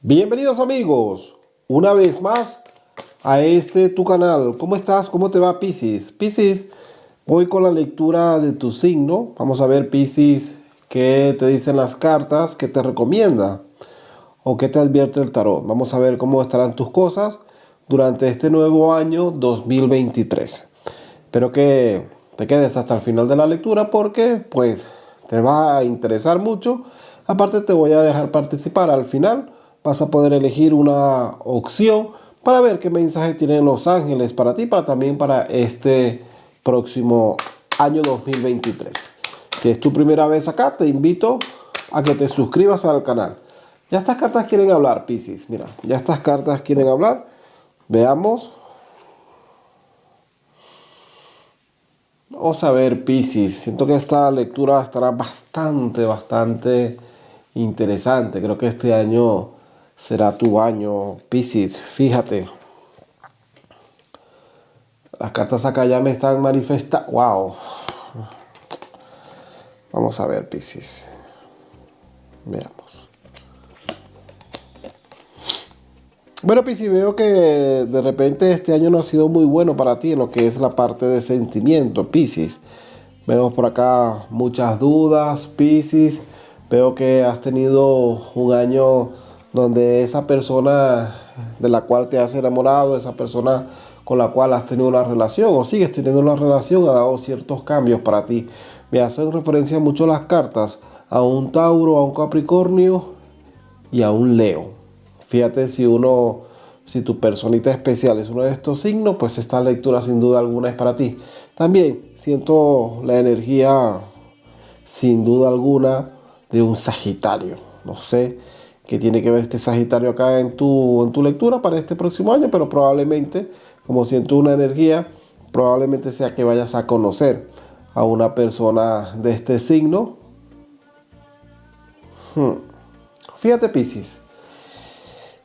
Bienvenidos amigos, una vez más a tu canal. ¿Cómo estás? ¿Cómo te va, Piscis? Piscis, voy con la lectura de tu signo. Vamos a ver, Piscis, qué te dicen las cartas, qué te recomienda o qué te advierte el tarot. Vamos a ver cómo estarán tus cosas durante este nuevo año 2023. Espero que te quedes hasta el final de la lectura porque pues te va a interesar mucho. Aparte te voy a dejar participar al final. Vas a poder elegir una opción para ver qué mensaje tienen los ángeles para ti, para también para este próximo año 2023. Si es tu primera vez acá, te invito a que te suscribas al canal. Ya estas cartas quieren hablar, Piscis. Mira, ya estas cartas quieren hablar. Veamos. Vamos a ver, Piscis. Siento que esta lectura estará bastante interesante. Creo que este año será tu año, Piscis. Fíjate. Las cartas acá ya me están manifestando. ¡Wow! Vamos a ver, Piscis. Veamos. Bueno, Piscis, veo que de repente este año no ha sido muy bueno para ti en lo que es la parte de sentimiento, Piscis. Vemos por acá muchas dudas, Piscis. Veo que has tenido un año donde esa persona de la cual te has enamorado, esa persona con la cual has tenido una relación o sigues teniendo una relación, ha dado ciertos cambios para ti. Me hacen referencia mucho las cartas a un Tauro, a un Capricornio y a un Leo. Fíjate si tu personita especial es uno de estos signos, pues esta lectura sin duda alguna es para ti. También siento la energía, sin duda alguna, de un Sagitario. No sé qué tiene que ver este Sagitario acá en tu lectura para este próximo año, pero probablemente, como siento una energía, probablemente sea que vayas a conocer a una persona de este signo. Fíjate, Piscis.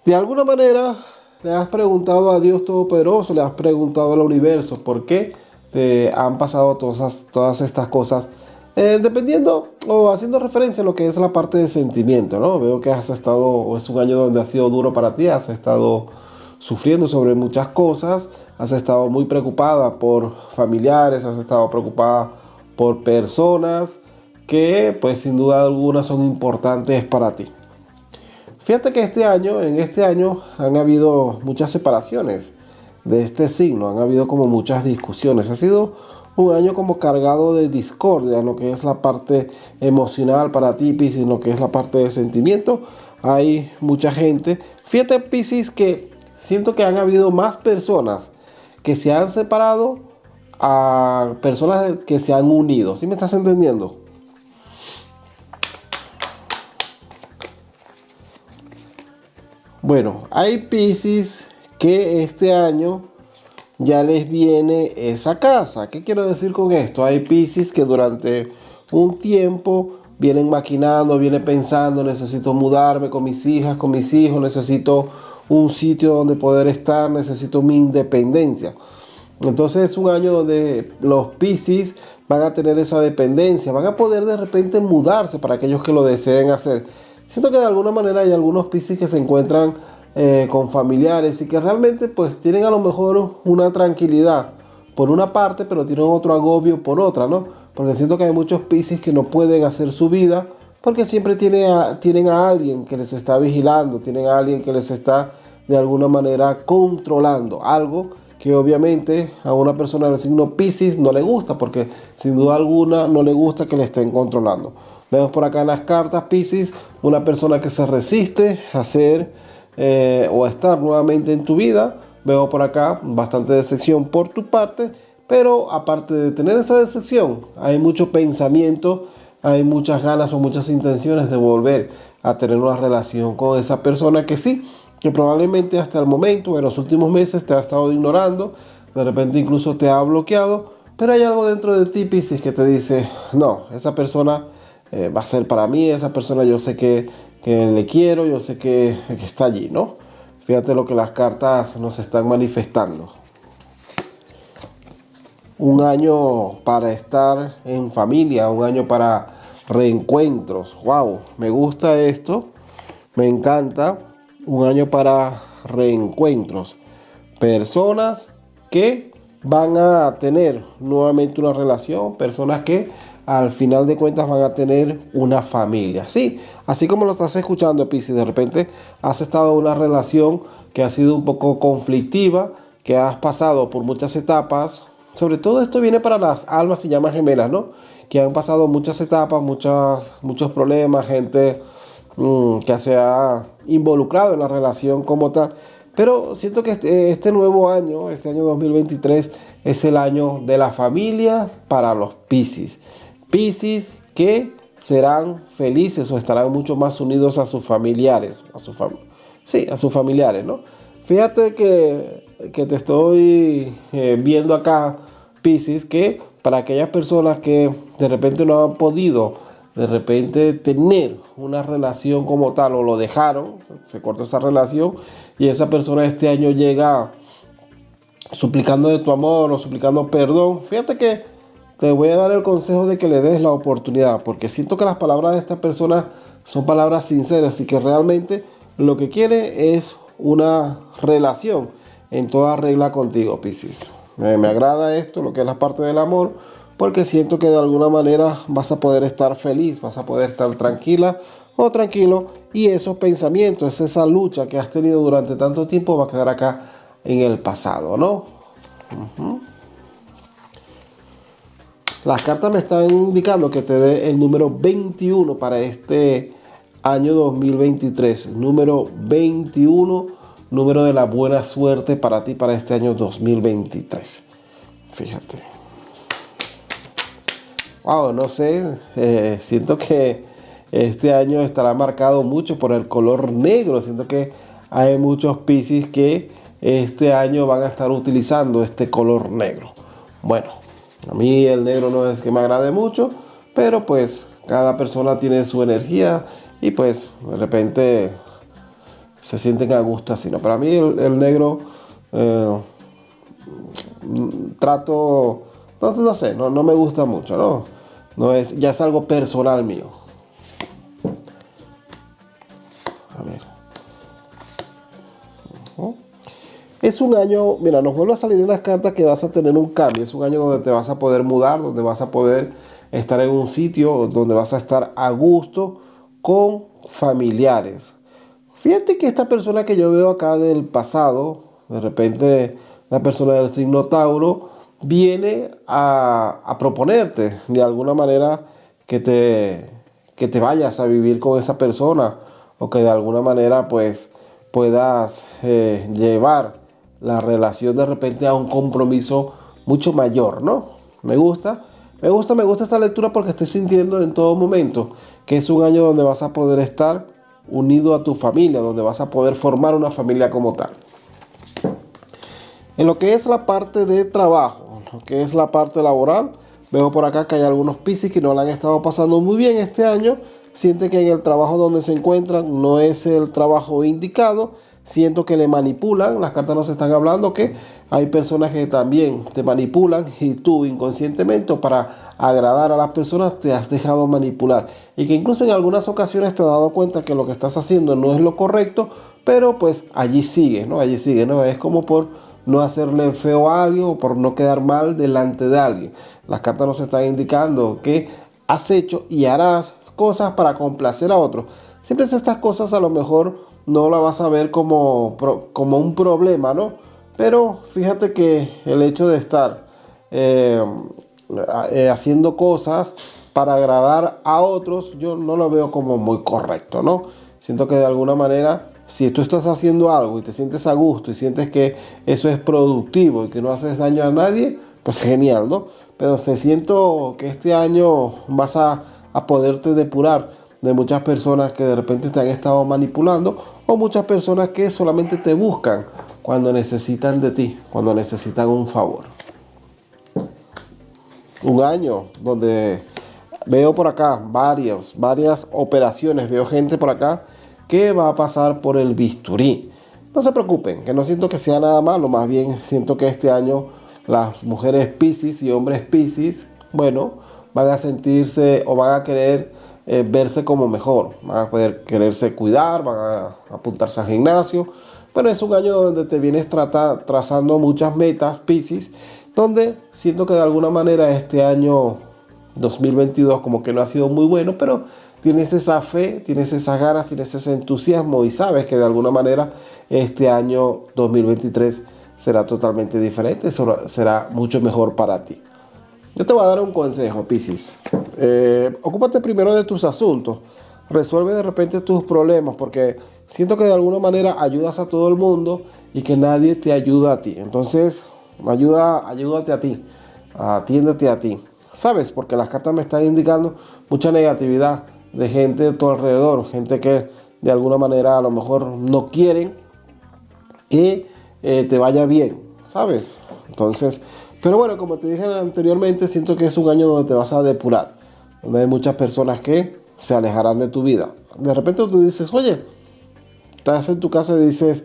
De alguna manera le has preguntado a Dios Todopoderoso, le has preguntado al universo por qué te han pasado todas estas cosas, dependiendo o haciendo referencia a lo que es la parte de sentimiento, ¿no? Veo que has estado, o es un año donde ha sido duro para ti, has estado sufriendo sobre muchas cosas, has estado muy preocupada por familiares, has estado preocupada por personas que pues sin duda alguna son importantes para ti. Fíjate que en este año han habido muchas separaciones de este signo, han habido como muchas discusiones. Ha sido un año como cargado de discordia en lo que es la parte emocional para ti, Piscis, en lo que es la parte de sentimiento. Hay mucha gente. Fíjate, Piscis, que siento que han habido más personas que se han separado a personas que se han unido. ¿Sí me estás entendiendo? Bueno, hay Piscis que este año ya les viene esa casa. ¿Qué quiero decir con esto? Hay Piscis que durante un tiempo vienen maquinando, vienen pensando, necesito mudarme con mis hijas, con mis hijos, necesito un sitio donde poder estar, necesito mi independencia. Entonces es un año donde los Piscis van a tener esa dependencia, van a poder de repente mudarse para aquellos que lo deseen hacer. Siento que de alguna manera hay algunos Piscis que se encuentran con familiares y que realmente pues tienen a lo mejor una tranquilidad por una parte, pero tienen otro agobio por otra, ¿no? Porque siento que hay muchos Piscis que no pueden hacer su vida porque siempre tienen a alguien que les está vigilando, tienen a alguien que les está de alguna manera controlando algo que obviamente a una persona del signo Piscis no le gusta, porque sin duda alguna no le gusta que le estén controlando. Vemos por acá en las cartas, Piscis, una persona que se resiste a ser o a estar nuevamente en tu vida. Veo por acá bastante decepción por tu parte, pero aparte de tener esa decepción, hay mucho pensamiento, hay muchas ganas o muchas intenciones de volver a tener una relación con esa persona que sí, que probablemente hasta el momento, en los últimos meses, te ha estado ignorando, de repente incluso te ha bloqueado, pero hay algo dentro de ti, Piscis, que te dice, no, esa persona va a ser para mí, esa persona yo sé que le quiero, yo sé que está allí, ¿no? Fíjate lo que las cartas nos están manifestando. Un año para estar en familia, un año para reencuentros. ¡Wow! Me gusta esto, me encanta. un año para reencuentros, personas que van a tener nuevamente una relación, personas que al final de cuentas van a tener una familia. Sí, así como lo estás escuchando, Piscis, de repente has estado en una relación que ha sido un poco conflictiva, que has pasado por muchas etapas. Sobre todo esto viene para las almas y llamas gemelas, ¿no? Que han pasado muchas etapas, muchos problemas, gente que se ha involucrado en la relación como tal. Pero siento que este nuevo año, este año 2023, es el año de la familia para los Piscis. Piscis que serán felices o estarán mucho más unidos a sus familiares, sí, a sus familiares, ¿no? Fíjate que te estoy viendo acá, Piscis, que para aquellas personas que de repente no han podido de repente tener una relación como tal o lo dejaron, se cortó esa relación y esa persona este año llega suplicando de tu amor o suplicando perdón, fíjate que te voy a dar el consejo de que le des la oportunidad, porque siento que las palabras de esta persona son palabras sinceras y que realmente lo que quiere es una relación en toda regla contigo, Piscis. Me agrada esto, lo que es la parte del amor, porque siento que de alguna manera vas a poder estar feliz, vas a poder estar tranquila o tranquilo y esos pensamientos, esa lucha que has tenido durante tanto tiempo va a quedar acá en el pasado, ¿no? Las cartas me están indicando que te dé el número 21 para este año 2023. Número 21, número de la buena suerte para ti para este año 2023. Fíjate. Wow, no sé, siento que este año estará marcado mucho por el color negro. Siento que hay muchos Piscis que este año van a estar utilizando este color negro. Bueno, a mí el negro no es que me agrade mucho, pero pues cada persona tiene su energía y pues de repente se sienten a gusto así, ¿no? Para mí el negro trato, no sé, no me gusta mucho, ¿no? No es, ya es algo personal mío. A ver. Es un año, mira, nos vuelve a salir en las cartas que vas a tener un cambio. Es un año donde te vas a poder mudar, donde vas a poder estar en un sitio donde vas a estar a gusto con familiares. Fíjate que esta persona que yo veo acá del pasado, de repente la persona del signo Tauro, viene a proponerte de alguna manera que que te vayas a vivir con esa persona o que de alguna manera pues puedas llevar la relación de repente a un compromiso mucho mayor, ¿no? Me gusta esta lectura porque estoy sintiendo en todo momento que es un año donde vas a poder estar unido a tu familia, donde vas a poder formar una familia como tal. En lo que es la parte de trabajo, lo que es la parte laboral, veo por acá que hay algunos Piscis que no la han estado pasando muy bien este año. Siente que en el trabajo donde se encuentran no es el trabajo indicado. Siento que le manipulan. Las cartas nos están hablando que hay personas que también te manipulan y tú inconscientemente para agradar a las personas te has dejado manipular. Y que incluso en algunas ocasiones te has dado cuenta que lo que estás haciendo no es lo correcto, pero pues allí sigue, ¿no? Allí sigue, ¿no? Es como por no hacerle el feo a alguien o por no quedar mal delante de alguien. Las cartas nos están indicando que has hecho y harás cosas para complacer a otros. Siempre estas cosas a lo mejor no la vas a ver como un problema, ¿no? Pero fíjate que el hecho de estar haciendo cosas para agradar a otros, yo no lo veo como muy correcto, ¿no? Siento que de alguna manera, si tú estás haciendo algo y te sientes a gusto y sientes que eso es productivo y que no haces daño a nadie, pues genial, ¿no? Pero te siento que este año vas a poderte depurar de muchas personas que de repente te han estado manipulando o muchas personas que solamente te buscan cuando necesitan de ti, cuando necesitan un favor. Un año donde veo por acá varias operaciones, veo gente por acá que va a pasar por el bisturí. No se preocupen, que no siento que sea nada malo, más bien siento que este año las mujeres Piscis y hombres Piscis, bueno, van a sentirse o van a querer verse como mejor, van a poder quererse cuidar, van a apuntarse al gimnasio. Bueno, es un año donde te vienes trazando muchas metas, Piscis, donde siento que de alguna manera este año 2022 como que no ha sido muy bueno, pero tienes esa fe, tienes esas ganas, tienes ese entusiasmo y sabes que de alguna manera este año 2023 será totalmente diferente, será mucho mejor para ti. Yo te voy a dar un consejo, Piscis. Ocúpate primero de tus asuntos. Resuelve de repente tus problemas, porque siento que de alguna manera ayudas a todo el mundo y que nadie te ayuda a ti. Entonces, ayúdate a ti. Atiéndete a ti. ¿Sabes? Porque las cartas me están indicando mucha negatividad de gente de tu alrededor. Gente que de alguna manera a lo mejor no quieren que te vaya bien. ¿Sabes? Entonces... Pero bueno, como te dije anteriormente, siento que es un año donde te vas a depurar, donde hay muchas personas que se alejarán de tu vida. De repente tú dices, oye, estás en tu casa y dices,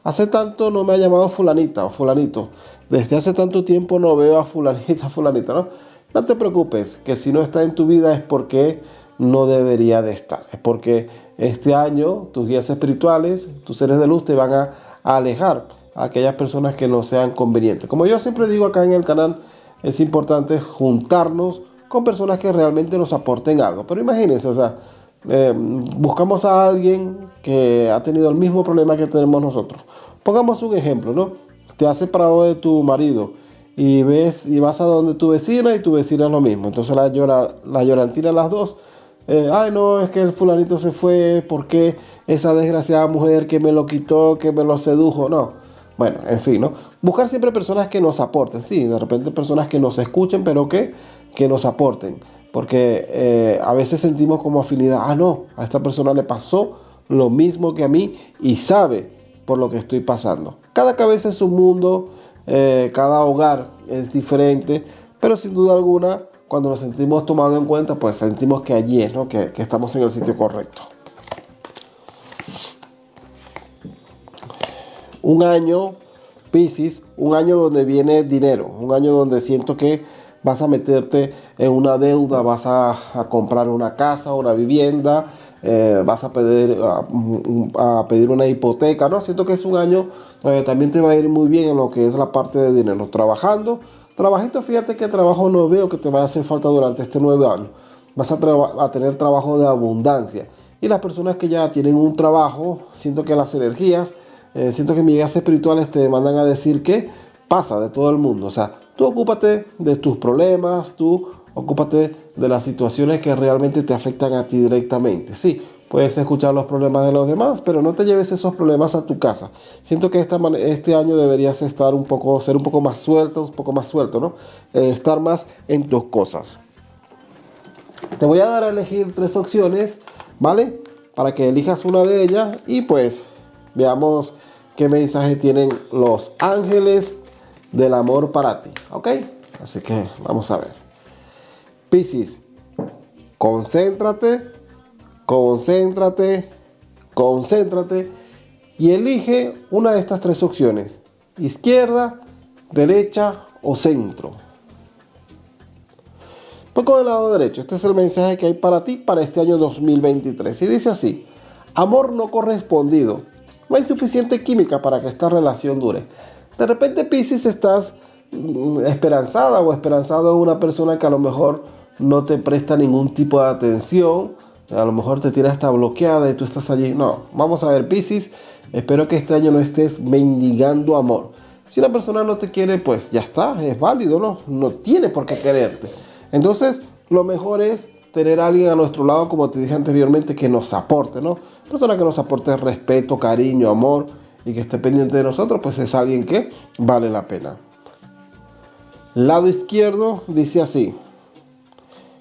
hace tanto no me ha llamado fulanita o fulanito, desde hace tanto tiempo no veo a fulanita, fulanita, ¿no? No te preocupes, que si no está en tu vida es porque no debería de estar, es porque este año tus guías espirituales, tus seres de luz te van a alejar a aquellas personas que no sean convenientes. Como yo siempre digo acá en el canal, es importante juntarnos con personas que realmente nos aporten algo. Pero imagínense, o sea, buscamos a alguien que ha tenido el mismo problema que tenemos nosotros. Pongamos un ejemplo, ¿no? Te has separado de tu marido y vas a donde tu vecina y tu vecina es lo mismo. Entonces la llorantina las dos. Ay, no, es que el fulanito se fue porque esa desgraciada mujer que me lo quitó, que me lo sedujo. No. Bueno, en fin, ¿no? Buscar siempre personas que nos aporten, sí, de repente personas que nos escuchen, pero que nos aporten. Porque a veces sentimos como afinidad, no, a esta persona le pasó lo mismo que a mí y sabe por lo que estoy pasando. Cada cabeza es un mundo, cada hogar es diferente, pero sin duda alguna, cuando nos sentimos tomados en cuenta, pues sentimos que allí es, ¿no? Que estamos en el sitio correcto. Un año, Piscis, un año donde viene dinero, un año donde siento que vas a meterte en una deuda, vas a comprar una casa, una vivienda, vas a pedir una hipoteca, ¿no? Siento que es un año donde también te va a ir muy bien en lo que es la parte de dinero. Trabajito, fíjate que trabajo no veo que te vaya a hacer falta durante este nuevo año. Vas a tener trabajo de abundancia. Y las personas que ya tienen un trabajo, siento que las energías... siento que mis guías espirituales te mandan a decir que pasa de todo el mundo. O sea, tú ocúpate de tus problemas, tú ocúpate de las situaciones que realmente te afectan a ti directamente. Sí, puedes escuchar los problemas de los demás, pero no te lleves esos problemas a tu casa. Siento que este año deberías ser un poco más suelto, ¿no? Estar más en tus cosas. Te voy a dar a elegir 3 opciones, ¿vale? Para que elijas una de ellas y pues veamos qué mensaje tienen los ángeles del amor para ti, ¿ok? Así que vamos a ver. Piscis, concéntrate, concéntrate, concéntrate y elige una de estas 3 opciones: izquierda, derecha o centro. Pues con el lado derecho, este es el mensaje que hay para ti para este año 2023. Y dice así: amor no correspondido. No hay suficiente química para que esta relación dure. De repente, Piscis, estás esperanzada o esperanzado en una persona que a lo mejor no te presta ningún tipo de atención. A lo mejor te tiene hasta bloqueada y tú estás allí. No, vamos a ver, Piscis. Espero que este año no estés mendigando amor. Si una persona no te quiere, pues ya está, es válido, ¿no? No tiene por qué quererte. Entonces, lo mejor es tener a alguien a nuestro lado, como te dije anteriormente, que nos aporte, ¿no? Persona que nos aporte respeto, cariño, amor y que esté pendiente de nosotros, pues es alguien que vale la pena. Lado izquierdo dice así: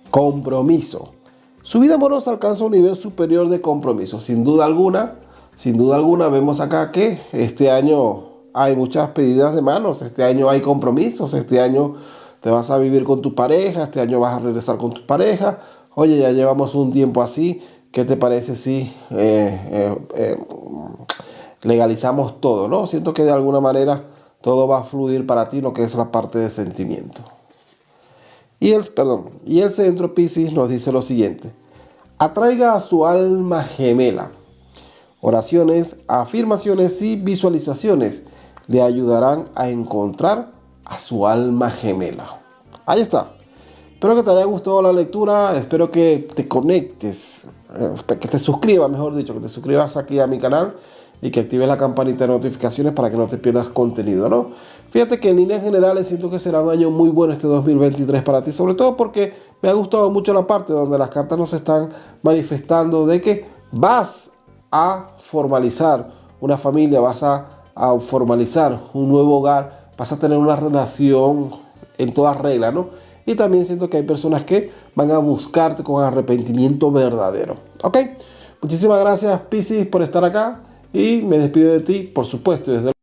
compromiso. Su vida amorosa alcanza un nivel superior de compromiso. Sin duda alguna, vemos acá que este año hay muchas pedidas de manos, este año hay compromisos, este año te vas a vivir con tu pareja, este año vas a regresar con tu pareja. Oye, ya llevamos un tiempo así, ¿qué te parece si legalizamos todo, ¿no? Siento que de alguna manera todo va a fluir para ti, lo que es la parte de sentimiento. Y el centro, Piscis, nos dice lo siguiente: Atraiga a su alma gemela. Oraciones, afirmaciones y visualizaciones le ayudarán a encontrar a su alma gemela. Ahí está. Espero que te haya gustado la lectura, espero que te conectes, que te suscribas, mejor dicho, que te suscribas aquí a mi canal y que actives la campanita de notificaciones para que no te pierdas contenido, ¿no? Fíjate que en líneas generales siento que será un año muy bueno este 2023 para ti, sobre todo porque me ha gustado mucho la parte donde las cartas nos están manifestando de que vas a formalizar una familia, a formalizar un nuevo hogar, vas a tener una relación en toda regla, ¿no? Y también siento que hay personas que van a buscarte con arrepentimiento verdadero. ¿Ok? Muchísimas gracias, Piscis, por estar acá. Y me despido de ti, por supuesto, desde